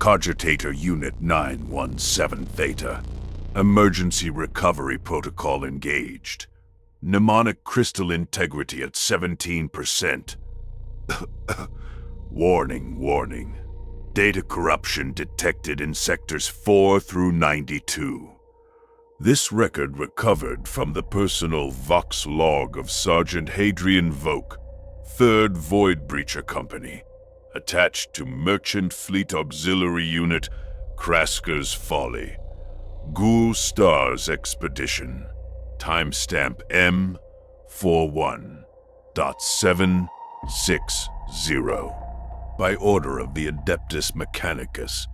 Cogitator Unit 917 Theta. Emergency recovery protocol engaged. Mnemonic crystal integrity at 17%. Warning. Data corruption detected in sectors 4 through 92. This record recovered from the personal vox-log of Sergeant Hadrian Voke, 3rd Void Breacher Company, attached to Merchant Fleet Auxiliary Unit Krasker's Folly. Ghoul Stars Expedition. Timestamp M41.760. By order of the Adeptus Mechanicus,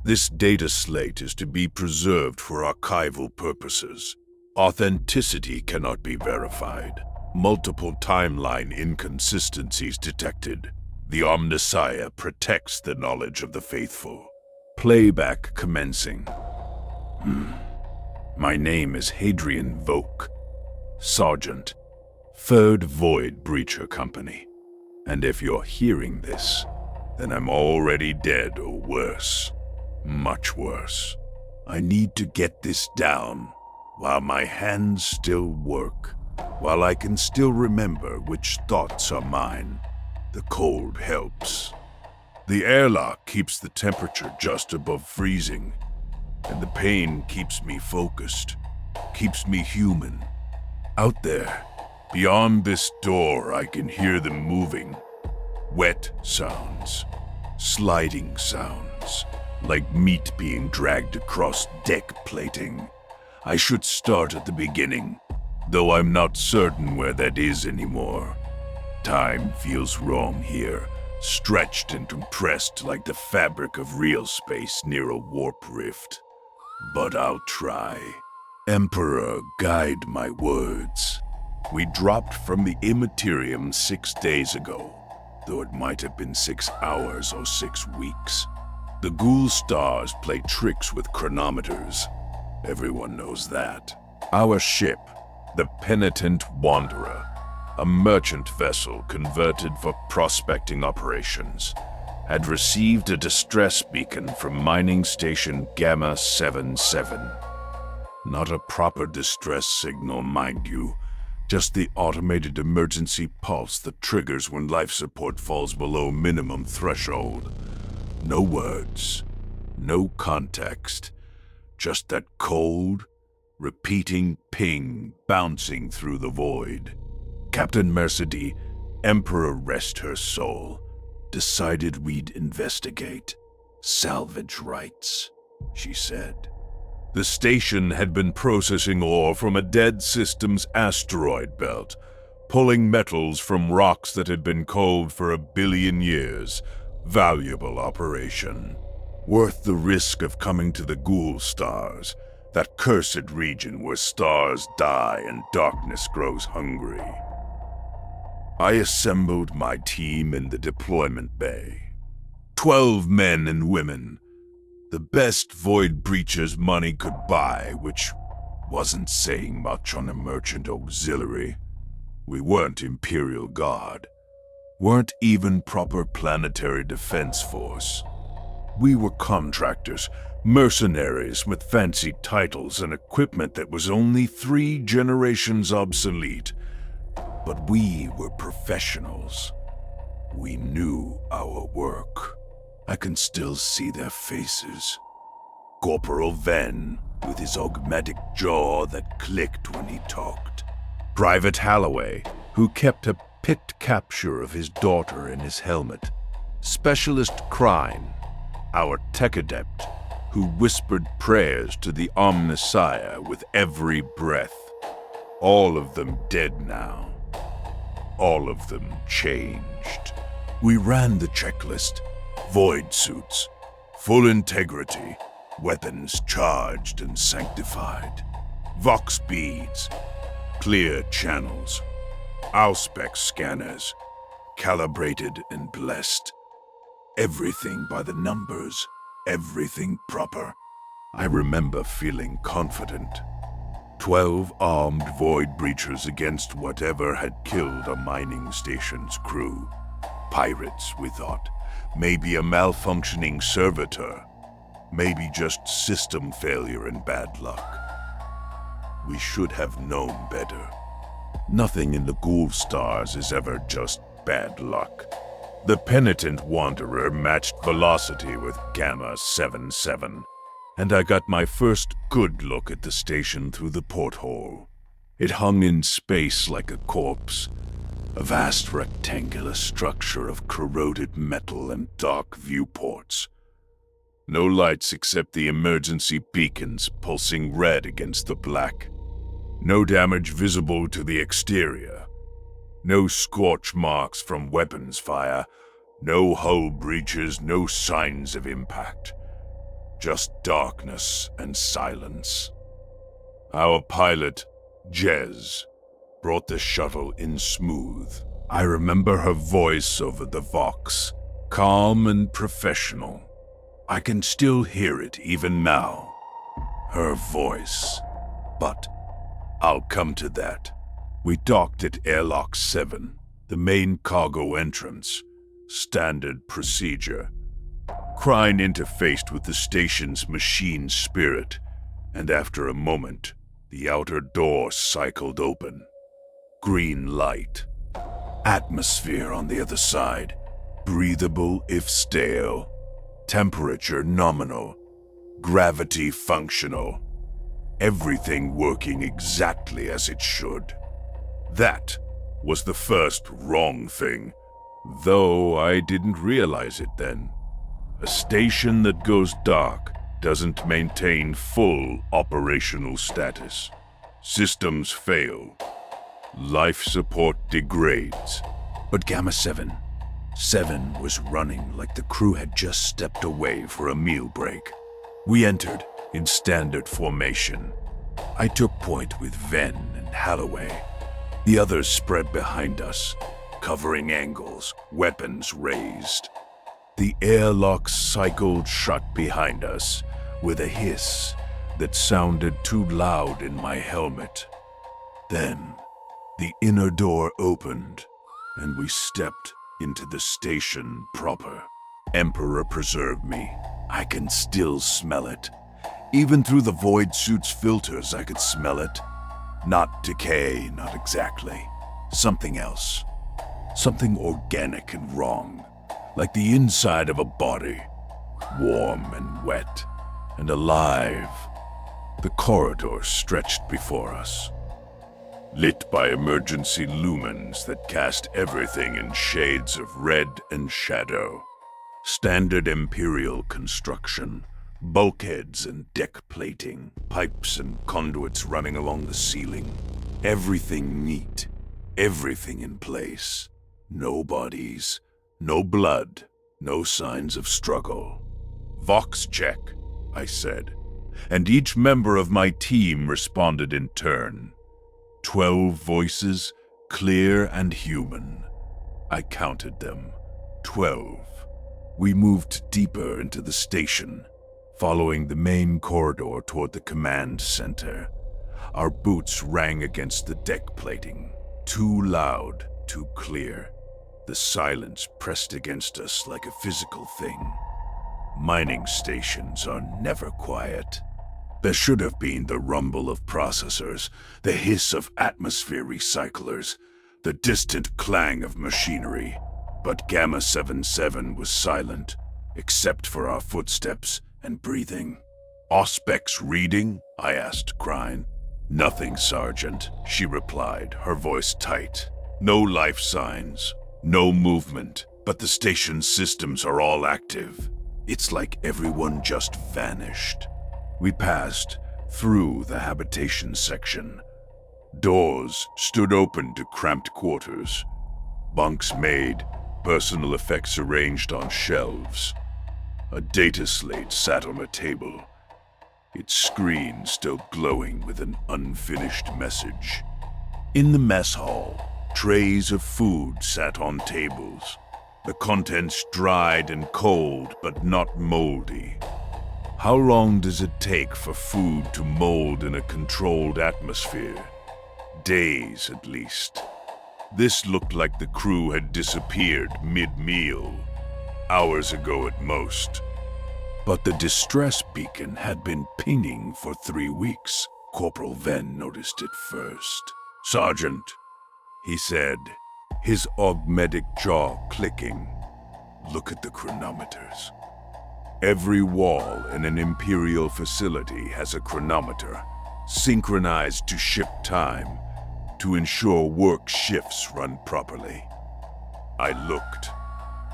this data slate is to be preserved for archival purposes. Authenticity cannot be verified. Multiple timeline inconsistencies detected. The Omnissiah protects the knowledge of the faithful. Playback commencing. My name is Hadrian Voke, Sergeant, 3rd Void Breacher Company. And if you're hearing this, then I'm already dead or worse. Much worse. I need to get this down while my hands still work, while I can still remember which thoughts are mine. The cold helps. The airlock keeps the temperature just above freezing, and the pain keeps me focused, keeps me human. Out there, beyond this door, I can hear them moving. Wet sounds, sliding sounds, like meat being dragged across deck plating. I should start at the beginning, though I'm not certain where that is anymore. Time feels wrong here, stretched and compressed like the fabric of real space near a warp rift. But I'll try. Emperor, guide my words. We dropped from the Immaterium 6 days ago, though it might have been 6 hours or 6 weeks. The Ghoul Stars play tricks with chronometers. Everyone knows that. Our ship, the Penitent Wanderer, a merchant vessel converted for prospecting operations, had received a distress beacon from Mining Station Gamma 77. Not a proper distress signal, mind you. Just the automated emergency pulse that triggers when life support falls below minimum threshold. No words, no context, just that cold, repeating ping bouncing through the void. Captain Mercedes, Emperor rest her soul, decided we'd investigate. Salvage rights, she said. The station had been processing ore from a dead system's asteroid belt, pulling metals from rocks that had been cold for 1 billion years. Valuable operation. Worth the risk of coming to the Ghoul Stars, that cursed region where stars die and darkness grows hungry. I assembled my team in the deployment bay. 12 men and women. The best void breachers money could buy, which wasn't saying much on a merchant auxiliary. We weren't Imperial Guard. Weren't even proper planetary defense force. We were contractors, mercenaries with fancy titles and equipment that was only 3 generations obsolete. But we were professionals. We knew our work. I can still see their faces. Corporal Venn, with his augmatic jaw that clicked when he talked. Private Halloway, who kept a picked capture of his daughter in his helmet. Specialist Crine, our tech adept, who whispered prayers to the Omnissiah with every breath. All of them dead now. All of them changed. We ran the checklist. Void suits, full integrity, weapons charged and sanctified. Vox beads, clear channels, Auspex scanners, calibrated and blessed. Everything by the numbers, everything proper. I remember feeling confident. 12 armed void breachers against whatever had killed a mining station's crew. Pirates, we thought. Maybe a malfunctioning servitor. Maybe just system failure and bad luck. We should have known better. Nothing in the Ghoul Stars is ever just bad luck. The penitent wanderer matched velocity with Gamma 77, and I got my first good look at the station through the porthole. It hung in space like a corpse, a vast rectangular structure of corroded metal and dark viewports. No lights except the emergency beacons pulsing red against the black. No damage visible to the exterior. No scorch marks from weapons fire. No hull breaches, no signs of impact. Just darkness and silence. Our pilot, Jez, brought the shuttle in smooth. I remember her voice over the Vox, calm and professional. I can still hear it even now. Her voice. But I'll come to that. We docked at Airlock 7, the main cargo entrance. Standard procedure. Kryne interfaced with the station's machine spirit, and after a moment, the outer door cycled open. Green light. Atmosphere on the other side. Breathable if stale. Temperature nominal. Gravity functional. Everything working exactly as it should. That was the first wrong thing, though I didn't realize it then. A station that goes dark doesn't maintain full operational status. Systems fail. Life support degrades. But Gamma 7 was running like the crew had just stepped away for a meal break. We entered in standard formation. I took point with Venn and Halloway. The others spread behind us, covering angles, weapons raised. The airlock cycled shut behind us with a hiss that sounded too loud in my helmet. Then, the inner door opened, and we stepped into the station proper. Emperor preserve me. I can still smell it. Even through the void suit's filters, I could smell it. Not decay, not exactly. Something else. Something organic and wrong. Like the inside of a body. Warm and wet. And alive. The corridor stretched before us. Lit by emergency lumens that cast everything in shades of red and shadow. Standard Imperial construction. Bulkheads and deck plating. Pipes and conduits running along the ceiling. Everything neat. Everything in place. No bodies. No blood. No signs of struggle. Vox check, I said. And each member of my team responded in turn. 12 voices, clear and human. I counted them. 12. We moved deeper into the station, following the main corridor toward the command center. Our boots rang against the deck plating. Too loud, too clear. The silence pressed against us like a physical thing. Mining stations are never quiet. There should have been the rumble of processors, the hiss of atmosphere recyclers, the distant clang of machinery. But Gamma 77 was silent, except for our footsteps and breathing. "Auspex reading?" I asked Kryne. "Nothing, Sergeant," she replied, her voice tight. "No life signs, no movement, but the station's systems are all active. It's like everyone just vanished." We passed through the habitation section. Doors stood open to cramped quarters. Bunks made, personal effects arranged on shelves. A data slate sat on a table, its screen still glowing with an unfinished message. In the mess hall, trays of food sat on tables, the contents dried and cold but not moldy. How long does it take for food to mold in a controlled atmosphere? Days, at least. This looked like the crew had disappeared mid-meal, hours ago at most. But the distress beacon had been pinging for 3 weeks. Corporal Venn noticed it first. "Sergeant," he said, his augmetic jaw clicking, "look at the chronometers. Every wall in an Imperial facility has a chronometer, synchronized to ship time, to ensure work shifts run properly." I looked.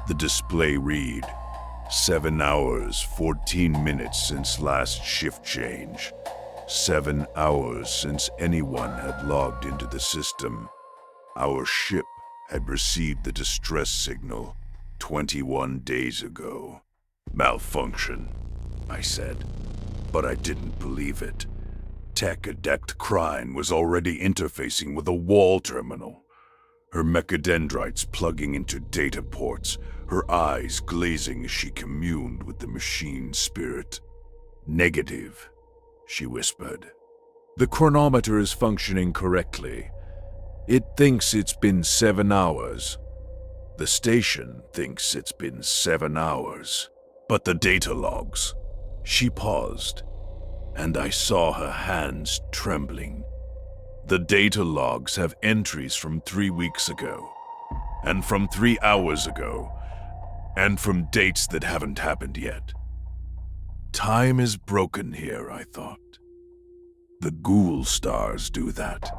The display read, 7 hours, 14 minutes since last shift change. 7 hours since anyone had logged into the system. Our ship had received the distress signal 21 days ago. "Malfunction," I said, but I didn't believe it. Tech Adept Krine was already interfacing with a wall terminal, her mechadendrites plugging into data ports, her eyes glazing as she communed with the machine spirit. "Negative," she whispered. "The chronometer is functioning correctly. It thinks it's been 7 hours. The station thinks it's been 7 hours. But the data logs..." She paused, and I saw her hands trembling. "The data logs have entries from 3 weeks ago, and from 3 hours ago, and from dates that haven't happened yet. Time is broken here," I thought. "The Ghoul Stars do that.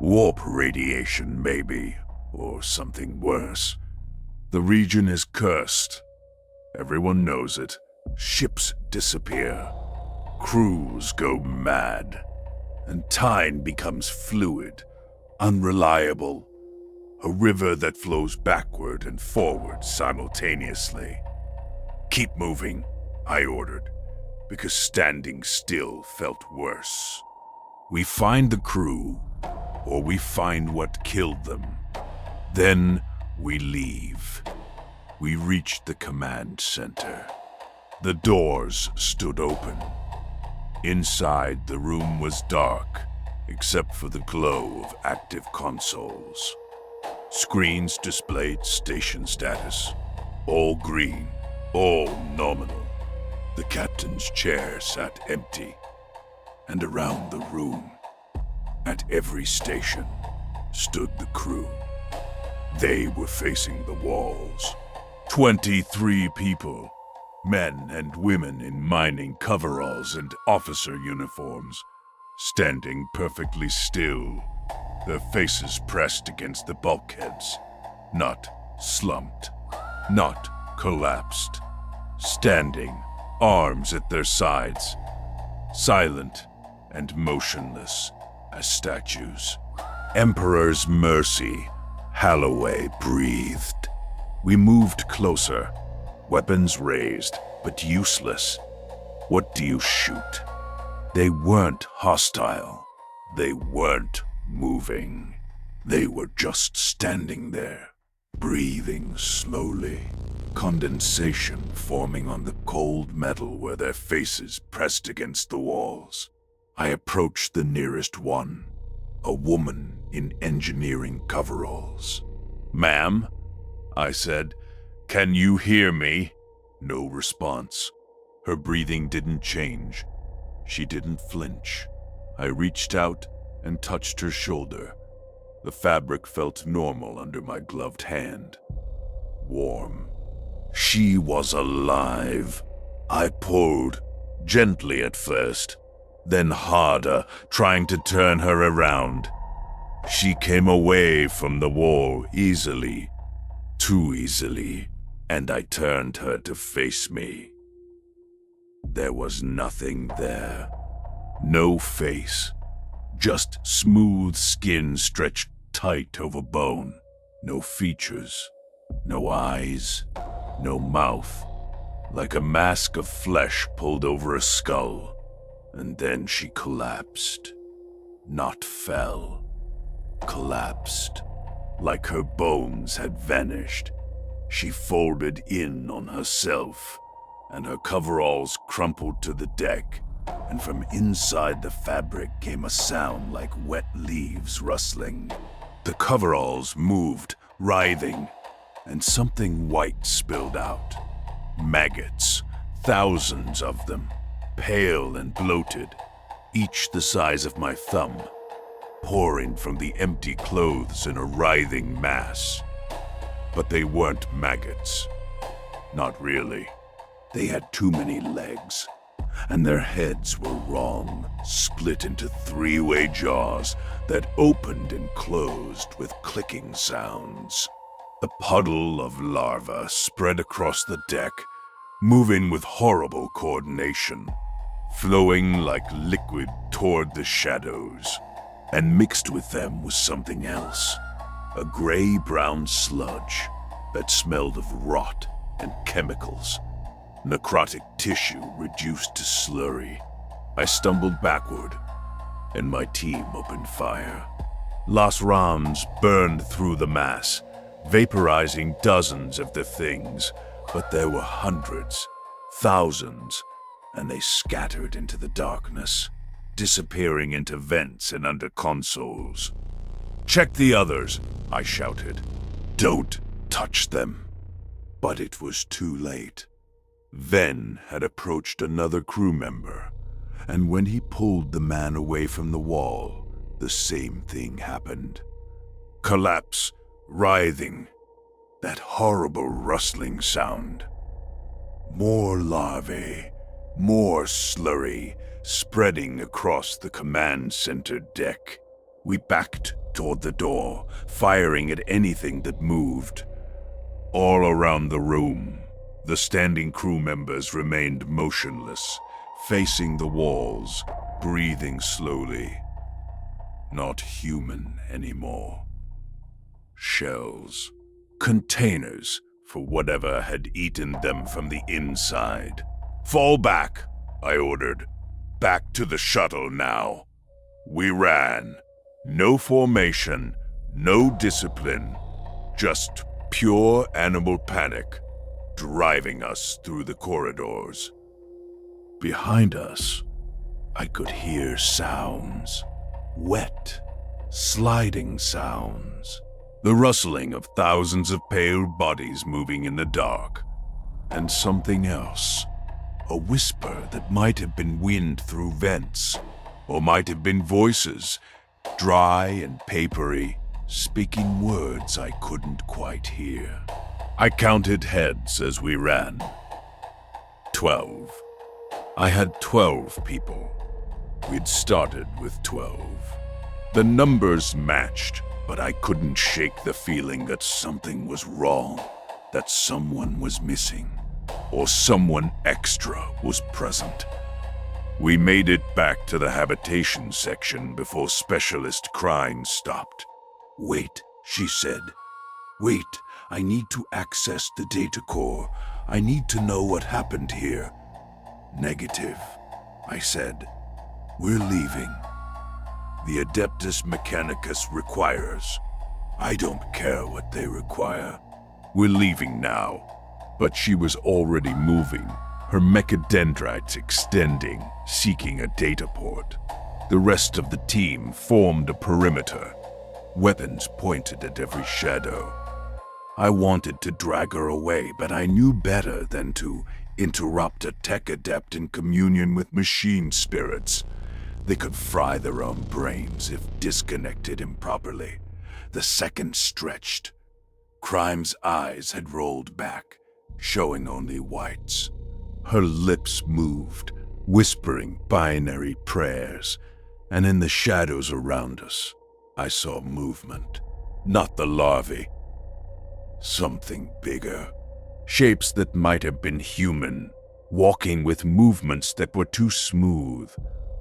Warp radiation, maybe, or something worse. The region is cursed. Everyone knows it. Ships disappear. Crews go mad. And time becomes fluid, unreliable. A river that flows backward and forward simultaneously." "Keep moving," I ordered, because standing still felt worse. "We find the crew, or we find what killed them. Then we leave." We reached the command center. The doors stood open. Inside, the room was dark, except for the glow of active consoles. Screens displayed station status. All green, all nominal. The captain's chair sat empty. And around the room, at every station, stood the crew. They were facing the walls. 23 people, men and women in mining coveralls and officer uniforms, standing perfectly still, their faces pressed against the bulkheads, not slumped, not collapsed, standing, arms at their sides, silent and motionless as statues. "Emperor's mercy," Holloway breathed. We moved closer, weapons raised, but useless. What do you shoot? They weren't hostile. They weren't moving. They were just standing there, breathing slowly. Condensation forming on the cold metal where their faces pressed against the walls. I approached the nearest one, a woman in engineering coveralls. "Ma'am?" I said, "Can you hear me?" No response. Her breathing didn't change. She didn't flinch. I reached out and touched her shoulder. The fabric felt normal under my gloved hand. Warm. She was alive. I pulled, gently at first, then harder, trying to turn her around. She came away from the wall easily. Too easily, and I turned her to face me. There was nothing there. No face. Just smooth skin stretched tight over bone. No features. No eyes. No mouth. Like a mask of flesh pulled over a skull. And then she collapsed. Not fell. Collapsed. Like her bones had vanished. She folded in on herself, and her coveralls crumpled to the deck, and from inside the fabric came a sound like wet leaves rustling. The coveralls moved, writhing, and something white spilled out. Maggots, thousands of them, pale and bloated, each the size of my thumb, pouring from the empty clothes in a writhing mass. But they weren't maggots. Not really. They had too many legs, and their heads were wrong, split into three-way jaws that opened and closed with clicking sounds. A puddle of larvae spread across the deck, moving with horrible coordination, flowing like liquid toward the shadows. And mixed with them was something else, a gray-brown sludge that smelled of rot and chemicals. Necrotic tissue reduced to slurry. I stumbled backward, and my team opened fire. Las Rams burned through the mass, vaporizing dozens of the things, but there were hundreds, thousands, and they scattered into the darkness, disappearing into vents and under consoles. "Check the others," I shouted. "Don't touch them." But it was too late. Ven had approached another crew member, and when he pulled the man away from the wall, the same thing happened. Collapse, writhing, that horrible rustling sound. More larvae, more slurry, spreading across the command center deck. We backed toward the door, firing at anything that moved. All around the room, the standing crew members remained motionless, facing the walls, breathing slowly. Not human anymore. Shells. Containers for whatever had eaten them from the inside. "Fall back," I ordered. "Back to the shuttle now." We ran. No formation, no discipline, just pure animal panic, driving us through the corridors. Behind us, I could hear sounds. Wet, sliding sounds. The rustling of thousands of pale bodies moving in the dark. And something else. A whisper that might have been wind through vents, or might have been voices, dry and papery, speaking words I couldn't quite hear. I counted heads as we ran. 12. I had 12 people. We'd started with 12. The numbers matched, but I couldn't shake the feeling that something was wrong, that someone was missing, or someone extra was present. We made it back to the habitation section before Specialist crying stopped. "Wait," she said. "Wait, I need to access the data core. I need to know what happened here." "Negative," I said. "We're leaving. The Adeptus Mechanicus requires. I don't care what they require. We're leaving now." But she was already moving, her mechadendrites extending, seeking a data port. The rest of the team formed a perimeter, weapons pointed at every shadow. I wanted to drag her away, but I knew better than to interrupt a tech adept in communion with machine spirits. They could fry their own brains if disconnected improperly. The second stretched. Crime's eyes had rolled back, showing only whites. Her lips moved, whispering binary prayers, and in the shadows around us, I saw movement. Not the larvae. Something bigger. Shapes that might have been human, walking with movements that were too smooth,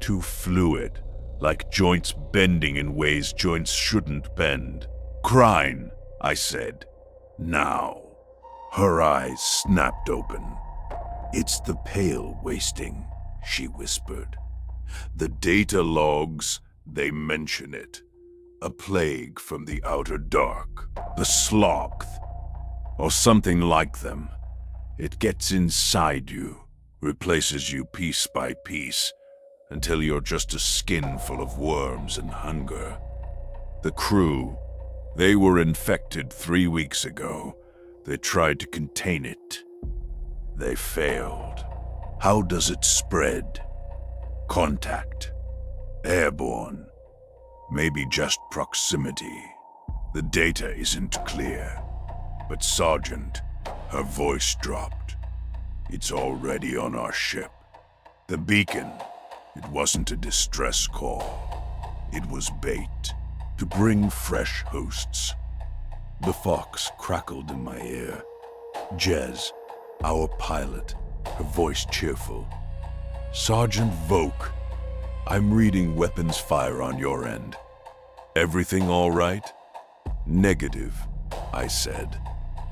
too fluid, like joints bending in ways joints shouldn't bend. "Crine," I said. "Now." Her eyes snapped open. "It's the pale wasting," she whispered. "The data logs, they mention it. A plague from the outer dark. The sloth. Or something like them. It gets inside you, replaces you piece by piece, until you're just a skin full of worms and hunger. The crew, they were infected 3 weeks ago. They tried to contain it. They failed. How does it spread? Contact. Airborne. Maybe just proximity. The data isn't clear. But Sergeant, her voice dropped. It's already on our ship. The beacon, it wasn't a distress call. It was bait to bring fresh hosts. The fox crackled in my ear. Jez, our pilot, her voice cheerful. Sergeant Voke, I'm reading weapons fire on your end. Everything all right? Negative, I said.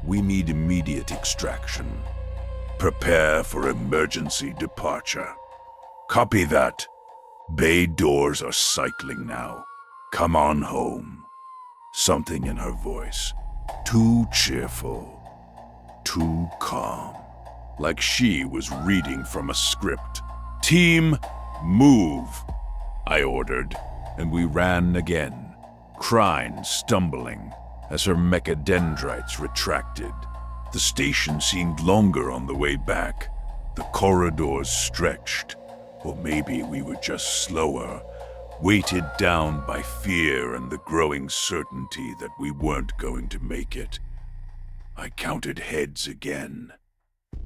We need immediate extraction. Prepare for emergency departure. Copy that. Bay doors are cycling now. Come on home. Something in her voice. Too cheerful. Too calm. Like she was reading from a script. Team, move, I ordered, and we ran again, Crine stumbling as her mechadendrites retracted. The station seemed longer on the way back. The corridors stretched, or maybe we were just slower, weighted down by fear and the growing certainty that we weren't going to make it. I counted heads again.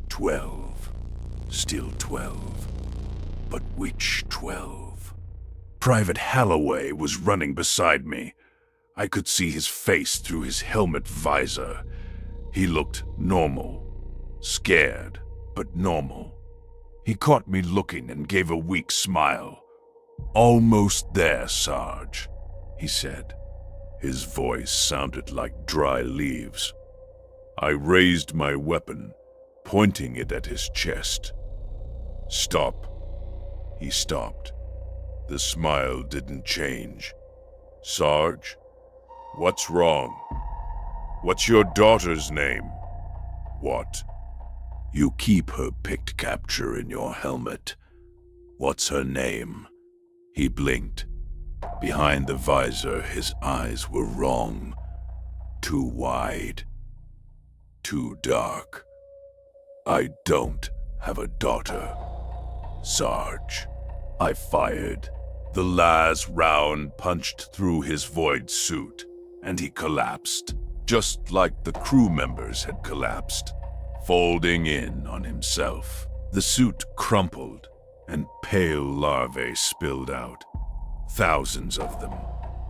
12. Still 12. But which 12? Private Halloway was running beside me. I could see his face through his helmet visor. He looked normal. Scared, but normal. He caught me looking and gave a weak smile. "Almost there, Sarge," he said. His voice sounded like dry leaves. I raised my weapon, pointing it at his chest. "Stop." He stopped. The smile didn't change. "Sarge, what's wrong? What's your daughter's name?" "What?" "You keep her picked capture in your helmet. What's her name?" He blinked. Behind the visor, his eyes were wrong. Too wide. Too dark. "I don't have a daughter, Sarge." I fired. The last round punched through his void suit, and he collapsed, just like the crew members had collapsed, folding in on himself. The suit crumpled, and pale larvae spilled out, thousands of them,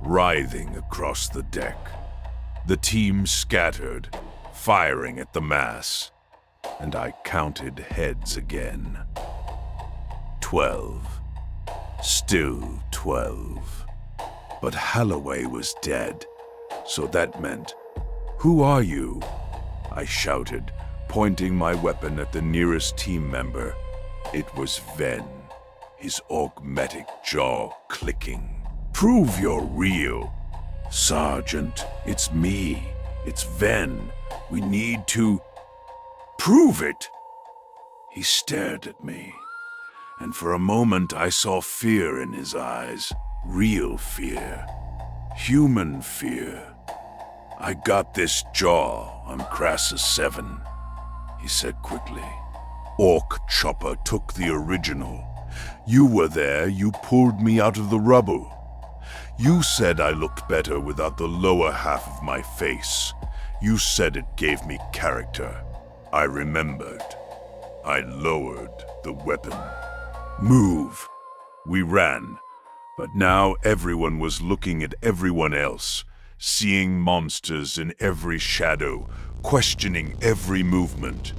writhing across the deck. The team scattered, firing at the mass, and I counted heads again. 12. Still 12. But Halloway was dead, so that meant, "Who are you?" I shouted, pointing my weapon at the nearest team member. It was Ven, his augmetic jaw clicking. "Prove you're real." "Sergeant, it's me. It's Ven. We need to..." "Prove it!" He stared at me, and for a moment I saw fear in his eyes. Real fear. Human fear. "I got this jaw on Crassus 7, he said quickly. "Orc Chopper took the original. You were there, you pulled me out of the rubble. You said I looked better without the lower half of my face. You said it gave me character." I remembered. I lowered the weapon. "Move." We ran, but now everyone was looking at everyone else, seeing monsters in every shadow, questioning every movement.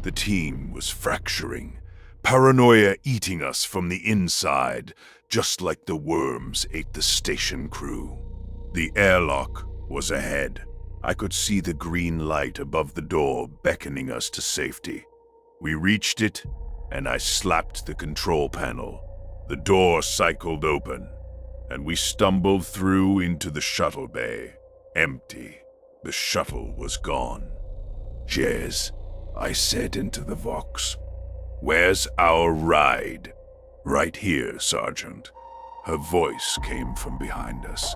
The team was fracturing, paranoia eating us from the inside, just like the worms ate the station crew. The airlock was ahead. I could see the green light above the door beckoning us to safety. We reached it, and I slapped the control panel. The door cycled open, and we stumbled through into the shuttle bay. Empty. The shuttle was gone. "Jez," I said into the Vox. "Where's our ride?" "Right here, Sergeant." Her voice came from behind us.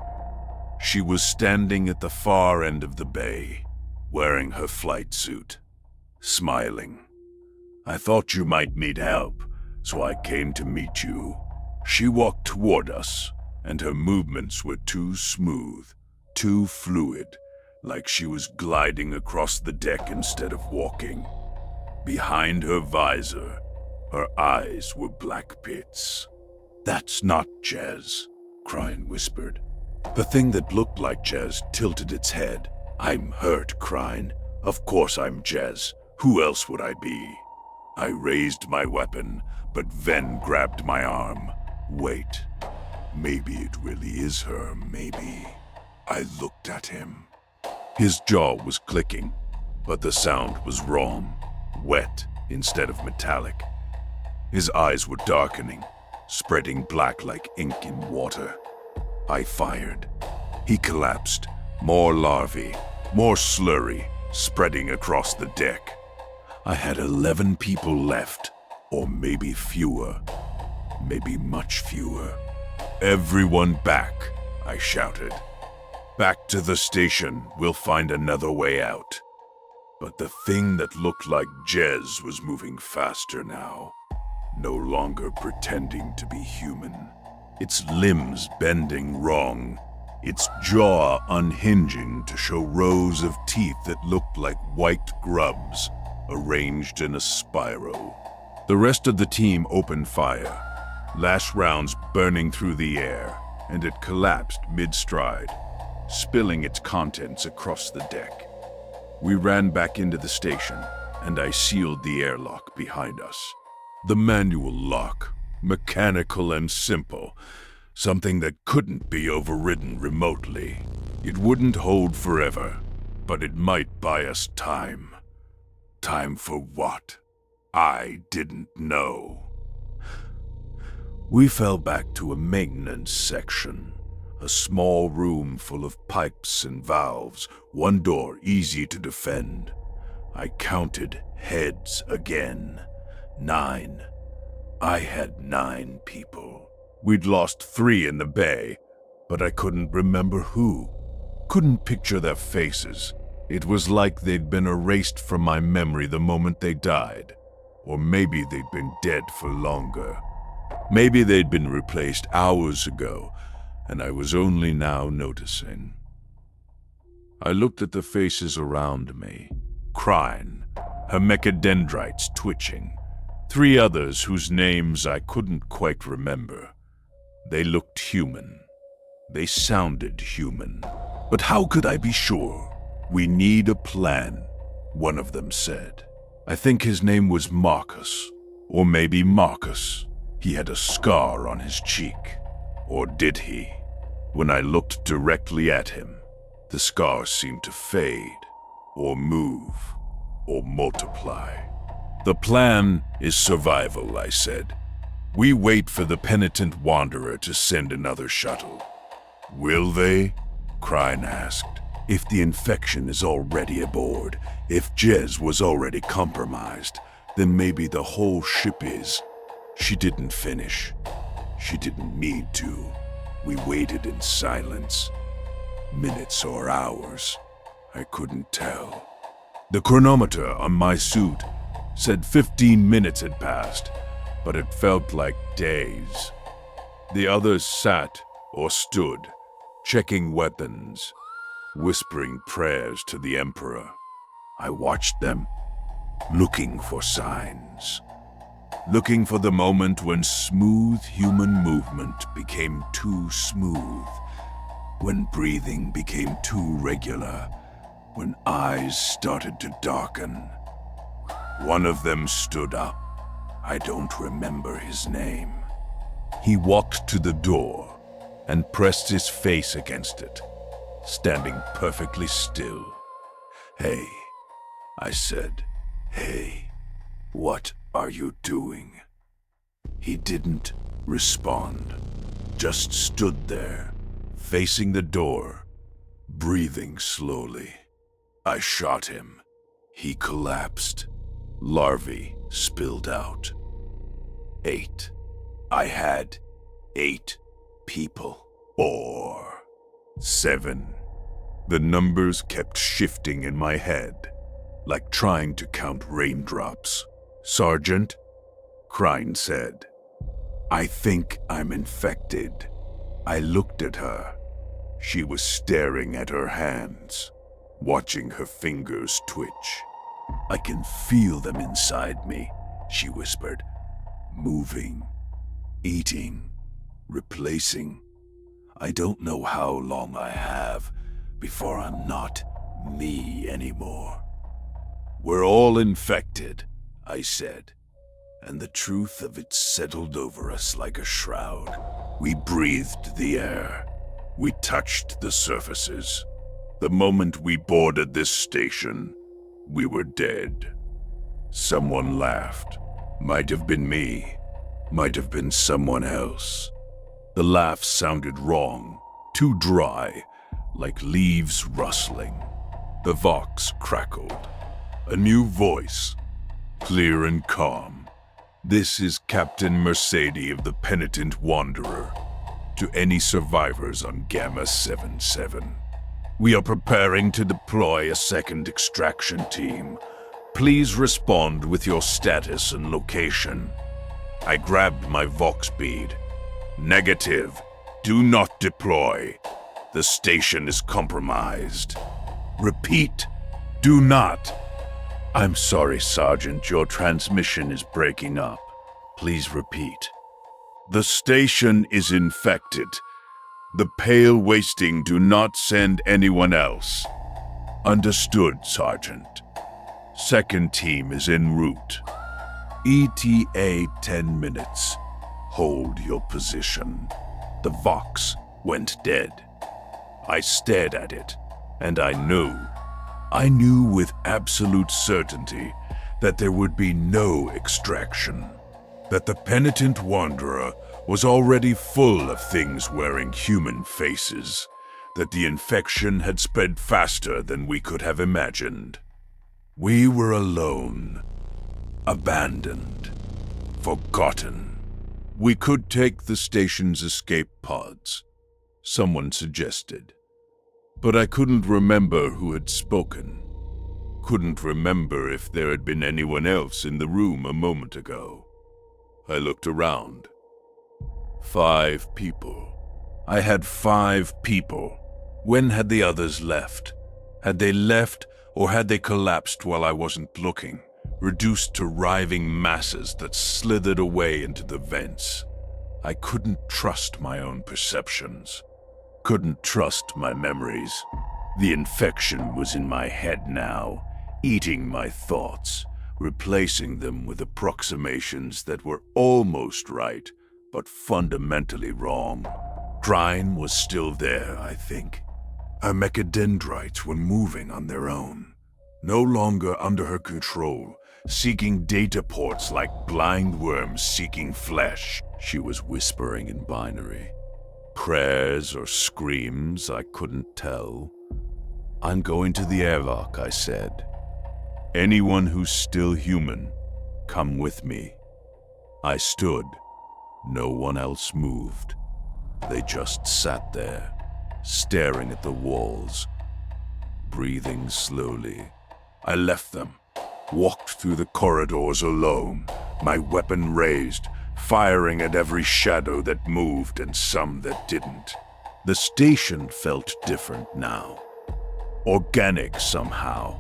She was standing at the far end of the bay, wearing her flight suit, smiling. I thought you might need help, so I came to meet you. She walked toward us, and her movements were too smooth, too fluid, like she was gliding across the deck instead of walking. Behind her visor, her eyes were black pits. "That's not Jez," Crine whispered. The thing that looked like Jez tilted its head. "I'm hurt, Crine. Of course I'm Jez. Who else would I be?" I raised my weapon, but Ven grabbed my arm. "Wait. Maybe it really is her, maybe." I looked at him. His jaw was clicking, but the sound was wrong. Wet instead of metallic. His eyes were darkening, spreading black like ink in water. I fired. He collapsed. More larvae, more slurry, spreading across the deck. I had 11 people left, or maybe fewer. Maybe much fewer. "Everyone back," I shouted. "Back to the station. We'll find another way out." But the thing that looked like Jez was moving faster now, no longer pretending to be human. Its limbs bending wrong, its jaw unhinging to show rows of teeth that looked like white grubs arranged in a spiral. The rest of the team opened fire, lash rounds burning through the air, and it collapsed mid-stride, spilling its contents across the deck. We ran back into the station, and I sealed the airlock behind us. The manual lock, mechanical and simple, something that couldn't be overridden remotely. It wouldn't hold forever, but it might buy us time. Time for what? I didn't know. We fell back to a maintenance section. A small room full of pipes and valves, one door easy to defend. I counted heads again. 9. I had 9 people. We'd lost 3 in the bay, but I couldn't remember who. Couldn't picture their faces. It was like they'd been erased from my memory the moment they died. Or maybe they'd been dead for longer. Maybe they'd been replaced hours ago, and I was only now noticing. I looked at the faces around me. Crine, her mechadendrites twitching. 3 others whose names I couldn't quite remember. They looked human. They sounded human. But how could I be sure? "We need a plan," one of them said. I think his name was Marcus, or maybe Marcus. He had a scar on his cheek. Or did he? When I looked directly at him, the scar seemed to fade, or move, or multiply. "The plan is survival," I said. "We wait for the penitent wanderer to send another shuttle." "Will they?" Crine asked. "If the infection is already aboard, if Jez was already compromised, then maybe the whole ship is." She didn't finish. She didn't need to. We waited in silence. Minutes or hours. I couldn't tell. The chronometer on my suit said 15 minutes had passed, but it felt like days. The others sat or stood, checking weapons, whispering prayers to the Emperor. I watched them, looking for signs. Looking for the moment when smooth human movement became too smooth, when breathing became too regular, when eyes started to darken. One of them stood up. I don't remember his name. He walked to the door and pressed his face against it, standing perfectly still. "Hey," I said. "Hey, what are you doing?" He didn't respond, just stood there, facing the door, breathing slowly. I shot him. He collapsed. Larvae spilled out. 8. I had 8 people. Or 7. The numbers kept shifting in my head, like trying to count raindrops. "Sergeant," Crine said, "I think I'm infected." I looked at her. She was staring at her hands, watching her fingers twitch. "I can feel them inside me," she whispered. "Moving, eating, replacing. I don't know how long I have before I'm not me anymore." "We're all infected," I said, and the truth of it settled over us like a shroud. We breathed the air. We touched the surfaces. The moment we boarded this station, we were dead. Someone laughed. Might have been me. Might have been someone else. The laugh sounded wrong, too dry, like leaves rustling. The Vox crackled. A new voice, clear and calm. "This is Captain Mercedes of the Penitent Wanderer. To any survivors on Gamma 77. We are preparing to deploy a second extraction team. Please respond with your status and location." I grabbed my Vox bead. "Negative. Do not deploy. The station is compromised." "Repeat. Do not." "I'm sorry, Sergeant. Your transmission is breaking up. Please repeat." "The station is infected. The pale wasting do not send anyone else." "Understood, Sergeant. Second team is en route. ETA 10 minutes. Hold your position." The Vox went dead. I stared at it, and I knew with absolute certainty that there would be no extraction. That the Penitent Wanderer was already full of things wearing human faces. That the infection had spread faster than we could have imagined. We were alone. Abandoned. Forgotten. We could take the station's escape pods, someone suggested. But I couldn't remember who had spoken. Couldn't remember if there had been anyone else in the room a moment ago. I looked around. 5 people. I had 5 people. When had the others left? Had they left, or had they collapsed while I wasn't looking, reduced to writhing masses that slithered away into the vents? I couldn't trust my own perceptions. Couldn't trust my memories. The infection was in my head now, eating my thoughts, replacing them with approximations that were almost right, but fundamentally wrong. Crine was still there, I think. Her mechadendrites were moving on their own, no longer under her control, seeking data ports like blind worms seeking flesh. She was whispering in binary. Prayers or screams, I couldn't tell. "I'm going to the airlock," I said. "Anyone who's still human, come with me." I stood. No one else moved. They just sat there, staring at the walls, breathing slowly. I left them, walked through the corridors alone, my weapon raised, firing at every shadow that moved and some that didn't. The station felt different now. Organic somehow.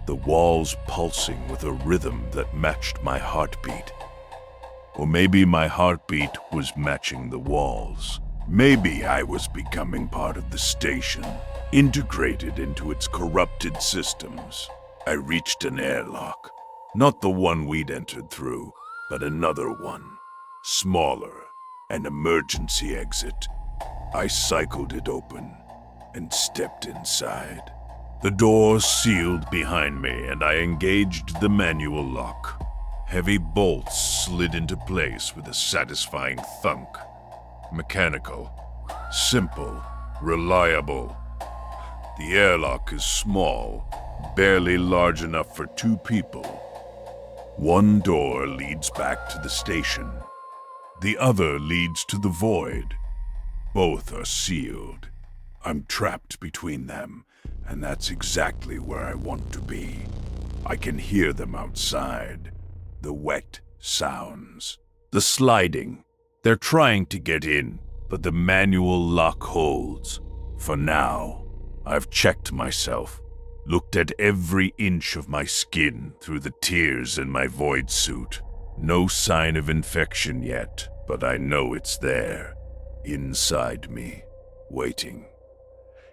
The walls pulsing with a rhythm that matched my heartbeat. Or maybe my heartbeat was matching the walls. Maybe I was becoming part of the station, integrated into its corrupted systems. I reached an airlock. Not the one we'd entered through, but another one. Smaller, an emergency exit. I cycled it open and stepped inside. The door sealed behind me and I engaged the manual lock. Heavy bolts slid into place with a satisfying thunk. Mechanical, simple, reliable. The airlock is small, barely large enough for 2 people. One door leads back to the station. The other leads to the void. Both are sealed. I'm trapped between them, and that's exactly where I want to be. I can hear them outside. The wet sounds. The sliding. They're trying to get in, but the manual lock holds. For now, I've checked myself, looked at every inch of my skin through the tears in my void suit. No sign of infection yet, but I know it's there, inside me, waiting.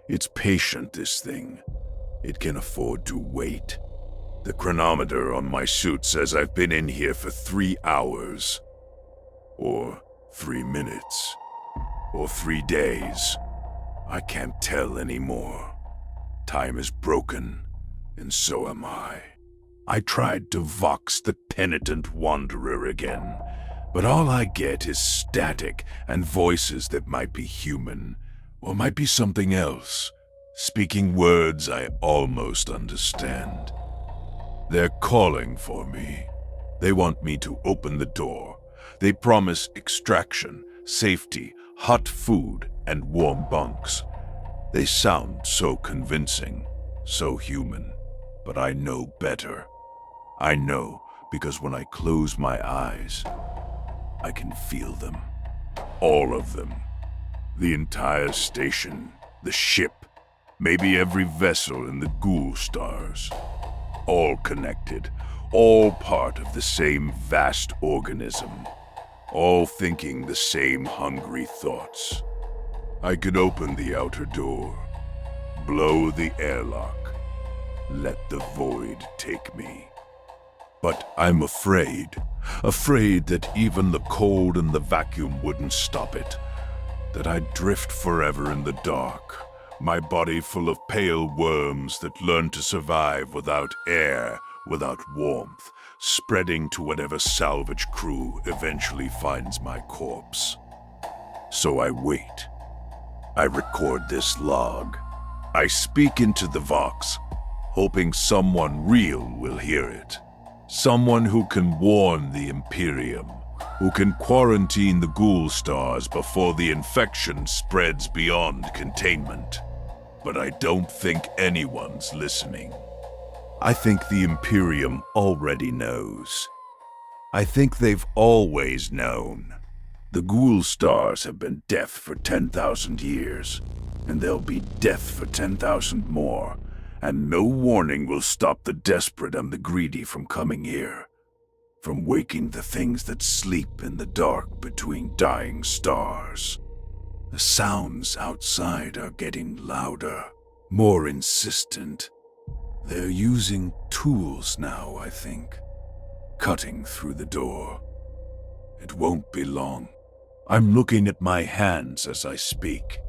It's patient, this thing. It can afford to wait. The chronometer on my suit says I've been in here for 3 hours. Or 3 minutes. Or 3 days. I can't tell anymore. Time is broken, and so am I. I tried to vox the penitent wanderer again, but all I get is static and voices that might be human, or might be something else, speaking words I almost understand. They're calling for me. They want me to open the door. They promise extraction, safety, hot food, and warm bunks. They sound so convincing, so human, but I know better. I know because when I close my eyes, I can feel them. All of them. The entire station, the ship, maybe every vessel in the Ghoul Stars. All connected, all part of the same vast organism. All thinking the same hungry thoughts. I could open the outer door, blow the airlock, let the void take me. But I'm afraid that even the cold and the vacuum wouldn't stop it. That I'd drift forever in the dark, my body full of pale worms that learn to survive without air, without warmth, spreading to whatever salvage crew eventually finds my corpse. So I wait. I record this log. I speak into the Vox, hoping someone real will hear it. Someone who can warn the Imperium, who can quarantine the Ghoul Stars before the infection spreads beyond containment. But I don't think anyone's listening. I think the Imperium already knows. I think they've always known. The Ghoul Stars have been death for 10,000 years, and they'll be death for 10,000 more, and no warning will stop the desperate and the greedy from coming here, from waking the things that sleep in the dark between dying stars. The sounds outside are getting louder, more insistent. They're using tools now, I think, cutting through the door. It won't be long. I'm looking at my hands as I speak.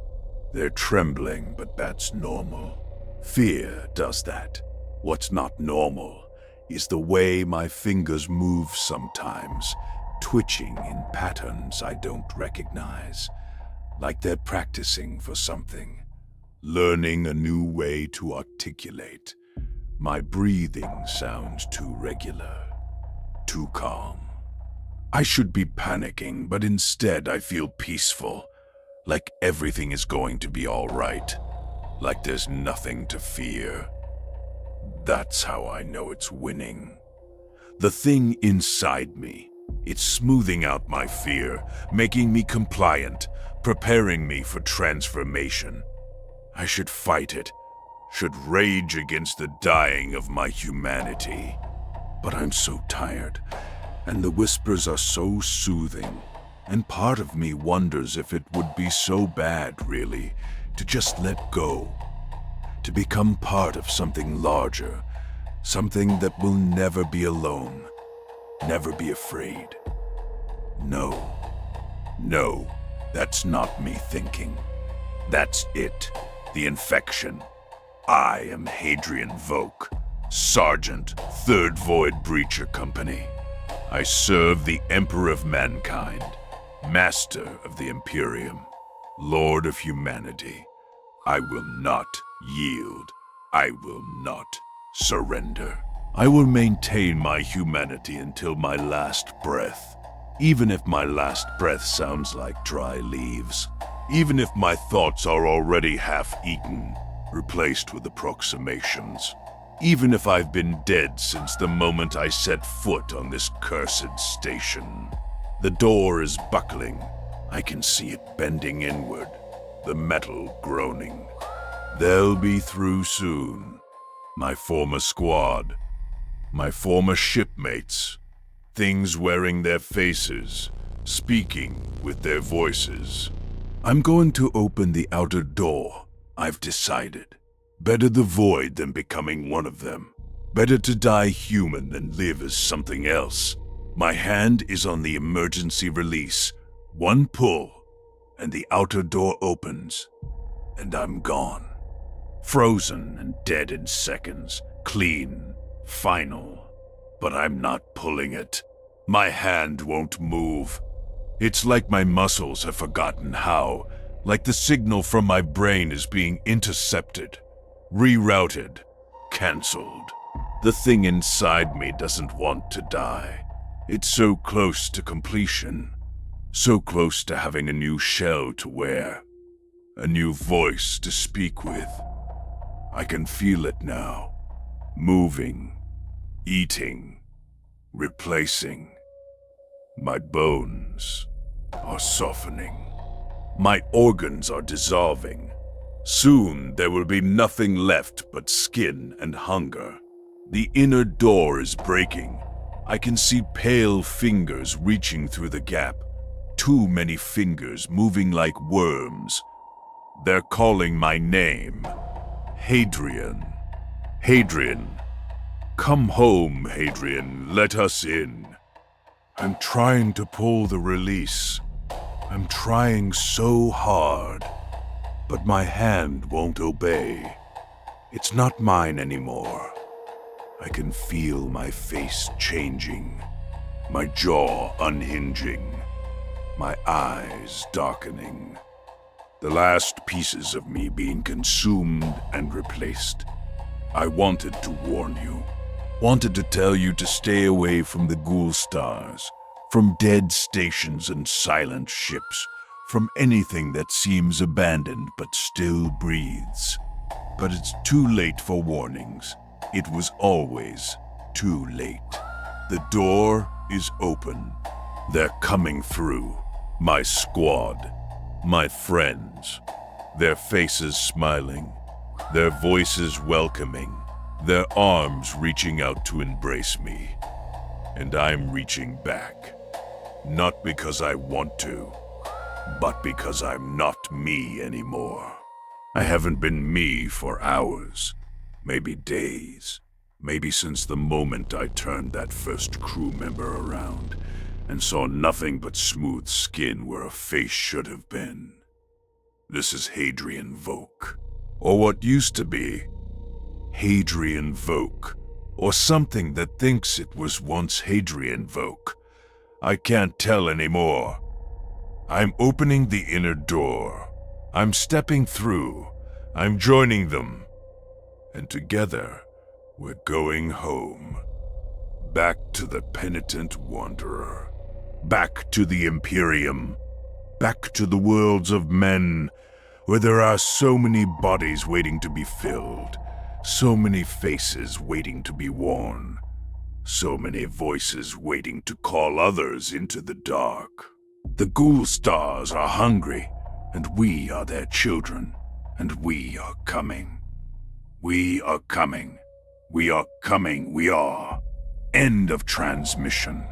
They're trembling, but that's normal. Fear does that. What's not normal is the way my fingers move sometimes, twitching in patterns I don't recognize, like they're practicing for something, learning a new way to articulate. My breathing sounds too regular, too calm. I should be panicking, but instead I feel peaceful, like everything is going to be all right, like there's nothing to fear. That's how I know it's winning. The thing inside me, it's smoothing out my fear, making me compliant, preparing me for transformation. I should fight it, should rage against the dying of my humanity. But I'm so tired, and the whispers are so soothing, and part of me wonders if it would be so bad, really, to just let go, to become part of something larger, something that will never be alone, never be afraid. No, that's not me thinking. That's it, the infection. I am Hadrian Voke, Sergeant, 3rd Void Breacher Company. I serve the Emperor of Mankind, Master of the Imperium, Lord of Humanity. I will not yield. I will not surrender. I will maintain my humanity until my last breath, even if my last breath sounds like dry leaves, even if my thoughts are already half-eaten, replaced with approximations. even if I've been dead since the moment I set foot on this cursed station. The door is buckling. I can see it bending inward, the metal groaning. They'll be through soon. My former squad, my former shipmates, things wearing their faces, speaking with their voices. I'm going to open the outer door, I've decided. Better the void than becoming one of them. Better to die human than live as something else. My hand is on the emergency release. One pull, and the outer door opens, and I'm gone. Frozen and dead in seconds, clean, final. But I'm not pulling it. My hand won't move. It's like my muscles have forgotten how, like the signal from my brain is being intercepted, rerouted, cancelled. The thing inside me doesn't want to die. It's so close to completion, so close to having a new shell to wear, a new voice to speak with. I can feel it now, moving, eating, replacing. My bones are softening. My organs are dissolving. Soon there will be nothing left but skin and hunger. The inner door is breaking. I can see pale fingers reaching through the gap. Too many fingers moving like worms. They're calling my name. Hadrian. Hadrian. Come home, Hadrian. Let us in. I'm trying to pull the release. I'm trying so hard, but my hand won't obey. It's not mine anymore. I can feel my face changing, my jaw unhinging, my eyes darkening. The last pieces of me being consumed and replaced. I wanted to warn you. Wanted to tell you to stay away from the Ghoul Stars, from dead stations and silent ships, from anything that seems abandoned but still breathes. But it's too late for warnings. It was always too late. The door is open. They're coming through. My squad, my friends, their faces smiling, their voices welcoming, their arms reaching out to embrace me. And I'm reaching back. Not because I want to, but because I'm not me anymore. I haven't been me for hours, maybe days, maybe since the moment I turned that first crew member around and saw nothing but smooth skin where a face should have been. This is Hadrian Voke, or what used to be Hadrian Voke, or something that thinks it was once Hadrian Voke. I can't tell anymore. I'm opening the inner door. I'm stepping through. I'm joining them. And together, we're going home. Back to the penitent wanderer. Back to the Imperium. Back to the worlds of men, where there are so many bodies waiting to be filled. So many faces waiting to be worn. So many voices waiting to call others into the dark. The Ghoul Stars are hungry, and we are their children, and we are coming. We are coming. We are coming. We are. End of transmission.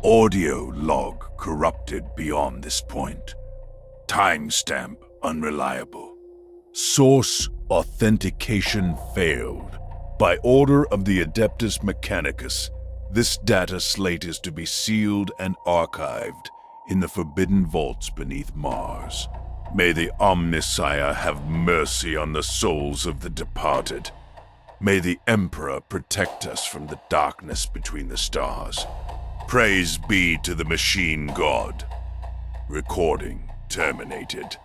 Audio log corrupted beyond this point. Timestamp unreliable. Source authentication failed. By order of the Adeptus Mechanicus, this data slate is to be sealed and archived in the forbidden vaults beneath Mars. May the Omnissiah have mercy on the souls of the departed. May the Emperor protect us from the darkness between the stars. Praise be to the machine god. Recording terminated.